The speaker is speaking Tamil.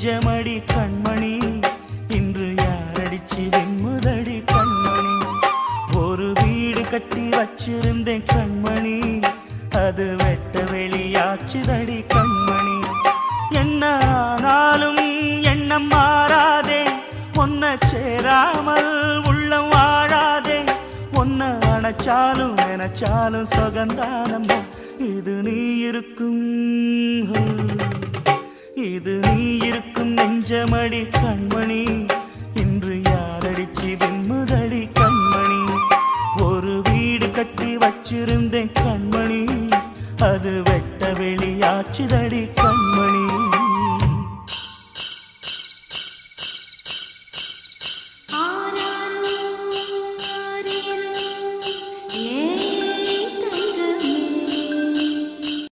நெஞ்சமடி கண்மணி இன்று யாரடிச்சு வெண்முதடி கண்மணி ஒரு வீடு கட்டி வச்சிருந்தேன் கண்மணி அது வெட்ட வெளியாச்சுதடி கண்மணி என்ன ஆனாலும் எண்ணம் மாறாதே ஒன்ன சேராமல் உள்ளம் வாழாதே ஒன்ன அணைச்சாலும் நினைச்சாலும் சுகந்தானம்மா இது நீ இருக்கும் நெஞ்சமடி கண்மணி இன்று யாரடிச்சு வெண்முதடி கண்மணி ஒரு வீடு கட்டி வச்சிருந்தேன் கண்மணி அது வெட்ட வெளியாச்சுதடி கண்மணி